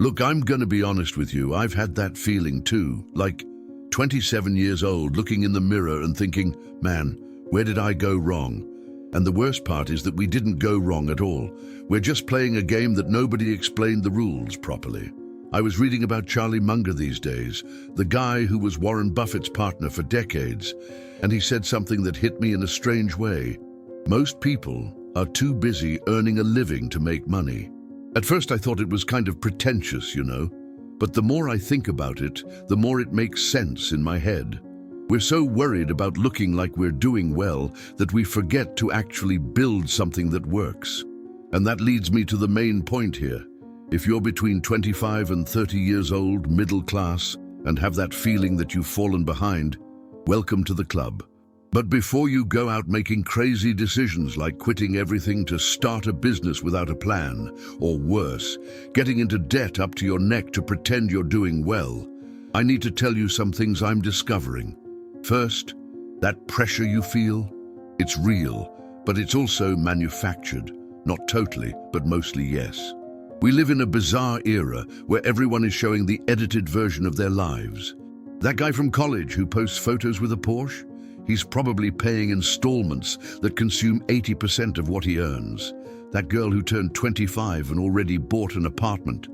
Look, I'm gonna be honest with you, I've had that feeling too, like 27 years old looking in the mirror and thinking, man, where did I go wrong? And the worst part is that we didn't go wrong at all. We're just playing a game that nobody explained the rules properly. I was reading about Charlie Munger these days, the guy who was Warren Buffett's partner for decades, and he said something that hit me in a strange way. Most people are too busy earning a living to make money. At first I thought it was kind of pretentious, you know, but the more I think about it, the more it makes sense in my head. We're so worried about looking like we're doing well that we forget to actually build something that works. And that leads me to the main point here. If you're between 25 and 30 years old, middle class, and have that feeling that you've fallen behind, welcome to the club. But before you go out making crazy decisions like quitting everything to start a business without a plan, or worse, getting into debt up to your neck to pretend you're doing well, I need to tell you some things I'm discovering. First, that pressure you feel, it's real, but it's also manufactured. Not totally, but mostly yes. We live in a bizarre era where everyone is showing the edited version of their lives. That guy from college who posts photos with a Porsche, he's probably paying installments that consume 80% of what he earns. That girl who turned 25 and already bought an apartment,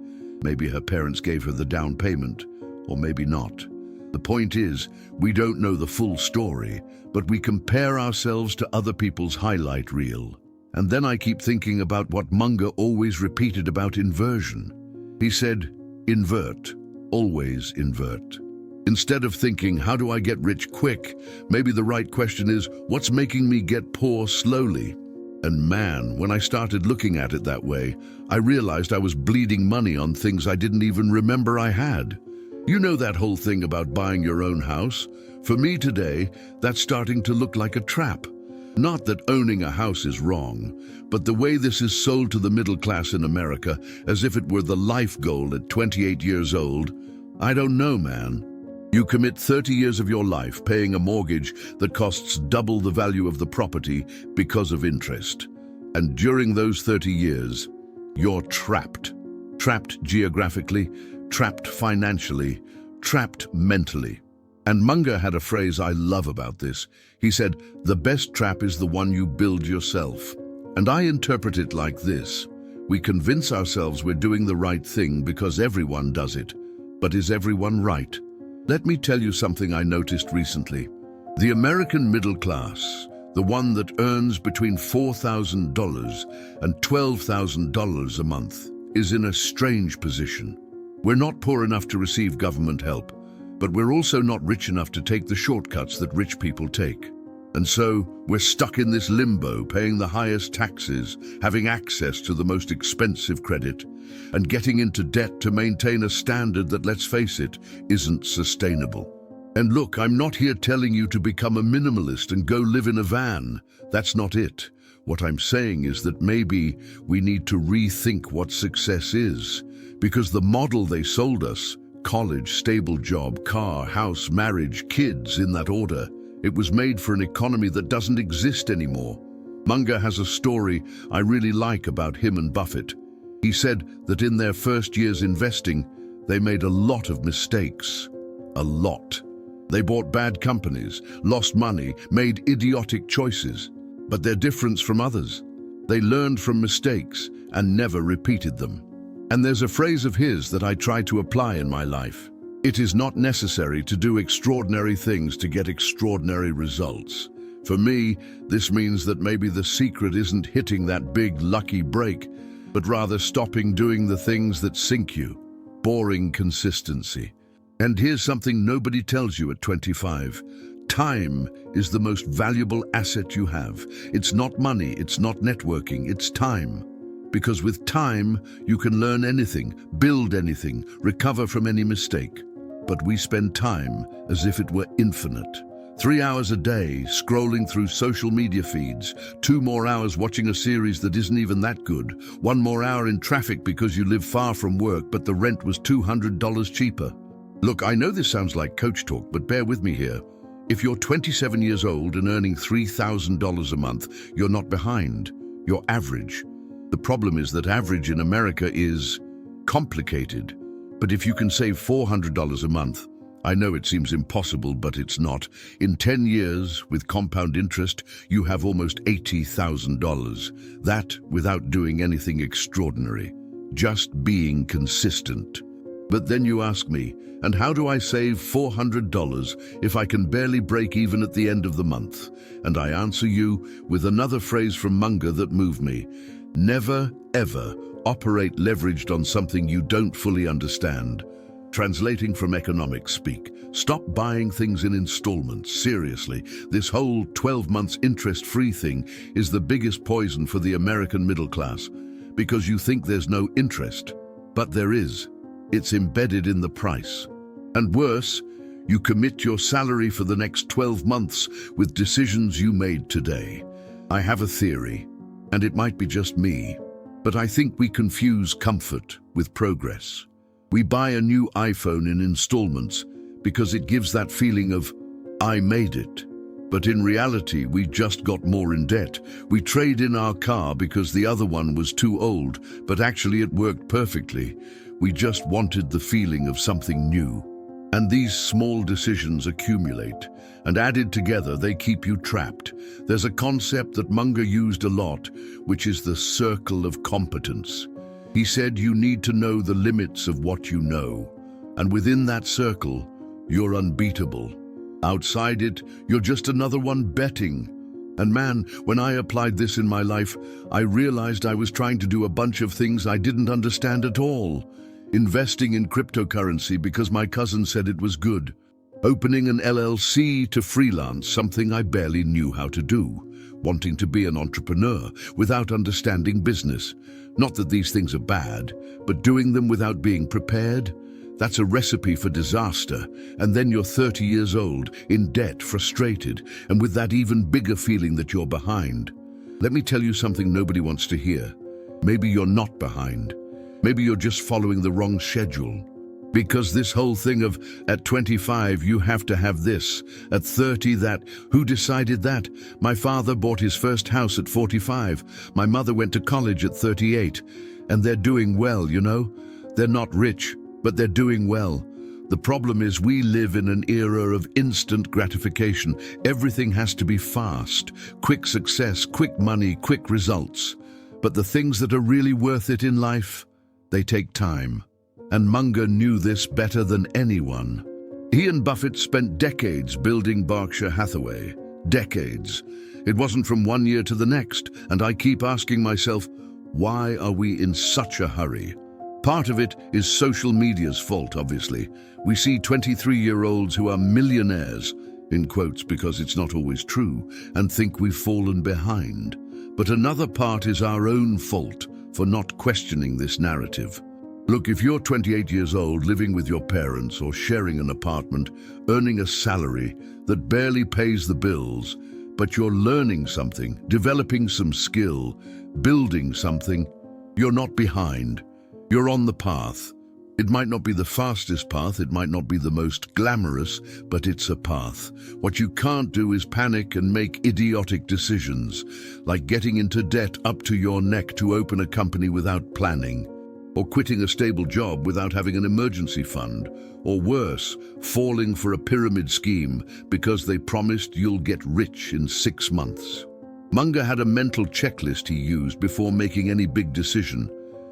maybe her parents gave her the down payment, or maybe not. The point is, we don't know the full story, but we compare ourselves to other people's highlight reel. And then I keep thinking about what Munger always repeated about inversion. He said, invert, always invert. Instead of thinking, how do I get rich quick? Maybe the right question is, what's making me get poor slowly? And man, when I started looking at it that way, I realized I was bleeding money on things I didn't even remember I had. You know that whole thing about buying your own house? For me today, that's starting to look like a trap. Not that owning a house is wrong, but the way this is sold to the middle class in America as if it were the life goal at 28 years old, I don't know, man. You commit 30 years of your life paying a mortgage that costs double the value of the property because of interest. And during those 30 years, you're trapped. Trapped geographically, trapped financially, trapped mentally. And Munger had a phrase I love about this. He said, the best trap is the one you build yourself. And I interpret it like this. We convince ourselves we're doing the right thing because everyone does it. But is everyone right? Let me tell you something I noticed recently. The American middle class, the one that earns between $4,000 and $12,000 a month, is in a strange position. We're not poor enough to receive government help, but we're also not rich enough to take the shortcuts that rich people take. And so, we're stuck in this limbo, paying the highest taxes, having access to the most expensive credit, and getting into debt to maintain a standard that, let's face it, isn't sustainable. And look, I'm not here telling you to become a minimalist and go live in a van. That's not it. What I'm saying is that maybe we need to rethink what success is, because the model they sold us, college, stable job, car, house, marriage, kids, in that order, it was made for an economy that doesn't exist anymore. Munger has a story I really like about him and Buffett. He said that in their first years investing, they made a lot of mistakes. A lot. They bought bad companies, lost money, made idiotic choices. But they're different from others. They learned from mistakes and never repeated them. And there's a phrase of his that I try to apply in my life. It is not necessary to do extraordinary things to get extraordinary results. For me, this means that maybe the secret isn't hitting that big lucky break, but rather stopping doing the things that sink you. Boring consistency. And here's something nobody tells you at 25. Time is the most valuable asset you have. It's not money, it's not networking, it's time. Because with time, you can learn anything, build anything, recover from any mistake. But we spend time as if it were infinite. 3 hours a day scrolling through social media feeds, 2 more hours watching a series that isn't even that good, 1 more hour in traffic because you live far from work but the rent was $200 cheaper. Look, I know this sounds like coach talk, but bear with me here. If you're 27 years old and earning $3,000 a month, you're not behind. You're average. The problem is that average in America is complicated. But if you can save $400 a month, I know it seems impossible, but it's not. In 10 years, with compound interest, you have almost $80,000. That without doing anything extraordinary, just being consistent. But then you ask me, and how do I save $400 if I can barely break even at the end of the month? And I answer you with another phrase from Munger that moved me. Never, ever operate leveraged on something you don't fully understand. Translating from economics speak, stop buying things in installments. Seriously, this whole 12 months interest-free thing is the biggest poison for the American middle class, because you think there's no interest, but there is. It's embedded in the price. And worse, you commit your salary for the next 12 months with decisions you made today. I have a theory, and it might be just me, but I think we confuse comfort with progress. We buy a new iPhone in installments because it gives that feeling of, I made it. But in reality, we just got more in debt. We trade in our car because the other one was too old, but actually it worked perfectly. We just wanted the feeling of something new. And these small decisions accumulate, and added together, they keep you trapped. There's a concept that Munger used a lot, which is the circle of competence. He said you need to know the limits of what you know, and within that circle, you're unbeatable. Outside it, you're just another one betting. And man, when I applied this in my life, I realized I was trying to do a bunch of things I didn't understand at all. Investing in cryptocurrency because my cousin said it was good. Opening an LLC to freelance, something I barely knew how to do. Wanting to be an entrepreneur without understanding business. Not that these things are bad, but doing them without being prepared, that's a recipe for disaster. And then you're 30 years old, in debt, frustrated, and with that even bigger feeling that you're behind. Let me tell you something nobody wants to hear. Maybe you're not behind. Maybe you're just following the wrong schedule. Because this whole thing of, at 25 you have to have this, at 30 that, who decided that? My father bought his first house at 45, my mother went to college at 38, and they're doing well, you know? They're not rich, but they're doing well. The problem is we live in an era of instant gratification. Everything has to be fast, quick success, quick money, quick results. But the things that are really worth it in life, they take time. And Munger knew this better than anyone. He and Buffett spent decades building Berkshire Hathaway. Decades. It wasn't from one year to the next, and I keep asking myself, why are we in such a hurry? Part of it is social media's fault, obviously. We see 23-year-olds who are millionaires, in quotes because it's not always true, and think we've fallen behind. But another part is our own fault for not questioning this narrative. Look, if you're 28 years old, living with your parents or sharing an apartment, earning a salary that barely pays the bills, but you're learning something, developing some skill, building something, you're not behind. You're on the path. It might not be the fastest path, it might not be the most glamorous, but it's a path. What you can't do is panic and make idiotic decisions, like getting into debt up to your neck to open a company without planning. Or quitting a stable job without having an emergency fund, or worse, falling for a pyramid scheme because they promised you'll get rich in 6 months. Munger had a mental checklist he used before making any big decision,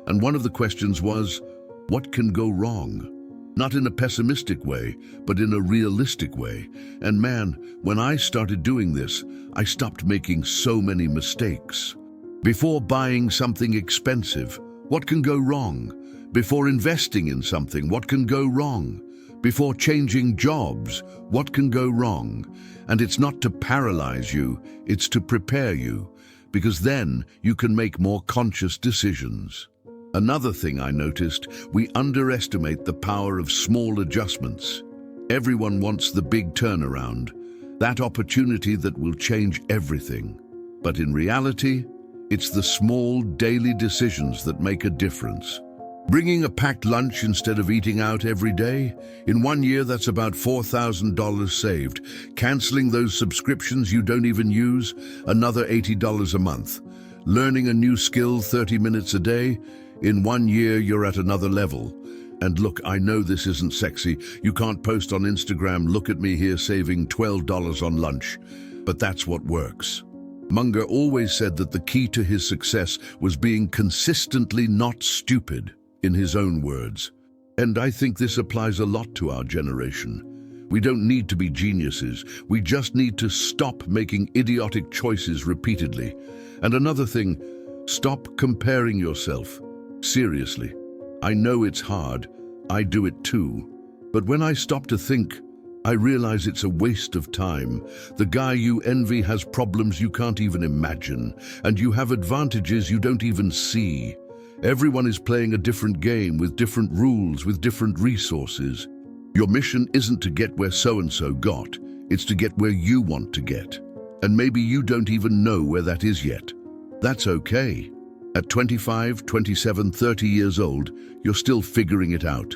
and one of the questions was, what can go wrong? Not in a pessimistic way, but in a realistic way. And man, when I started doing this, I stopped making so many mistakes. Before buying something expensive, what can go wrong? Before investing in something, what can go wrong? Before changing jobs, what can go wrong? And it's not to paralyze you, it's to prepare you, because then you can make more conscious decisions. Another thing I noticed, we underestimate the power of small adjustments. Everyone wants the big turnaround, that opportunity that will change everything. But in reality, it's the small daily decisions that make a difference. Bringing a packed lunch instead of eating out every day? In 1 year, that's about $4,000 saved. Canceling those subscriptions you don't even use? Another $80 a month. Learning a new skill 30 minutes a day? In 1 year, you're at another level. And look, I know this isn't sexy. You can't post on Instagram, look at me here saving $12 on lunch. But that's what works. Munger always said that the key to his success was being consistently not stupid, in his own words. And I think this applies a lot to our generation. We don't need to be geniuses. We just need to stop making idiotic choices repeatedly. And another thing, stop comparing yourself. Seriously. I know it's hard. I do it too. But when I stop to think, I realize it's a waste of time. The guy you envy has problems you can't even imagine, and you have advantages you don't even see. Everyone is playing a different game with different rules, with different resources. Your mission isn't to get where so-and-so got, it's to get where you want to get. And maybe you don't even know where that is yet. That's okay. At 25, 27, 30 years old, you're still figuring it out.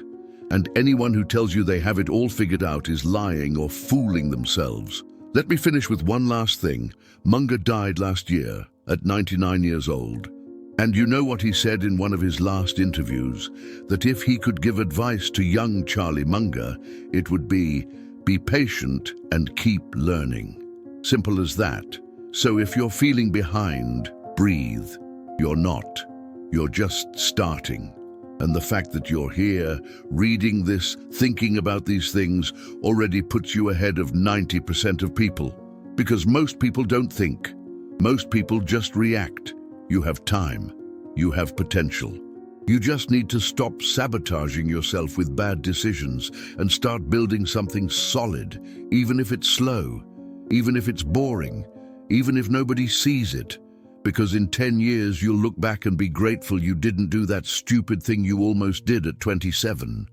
And anyone who tells you they have it all figured out is lying or fooling themselves. Let me finish with one last thing. Munger died last year at 99 years old. And you know what he said in one of his last interviews? That if he could give advice to young Charlie Munger, it would be patient and keep learning. Simple as that. So if you're feeling behind, breathe. You're not. You're just starting. And the fact that you're here, reading this, thinking about these things, already puts you ahead of 90% of people. Because most people don't think. Most people just react. You have time. You have potential. You just need to stop sabotaging yourself with bad decisions and start building something solid, even if it's slow, even if it's boring, even if nobody sees it. Because in 10 years, you'll look back and be grateful you didn't do that stupid thing you almost did at 27.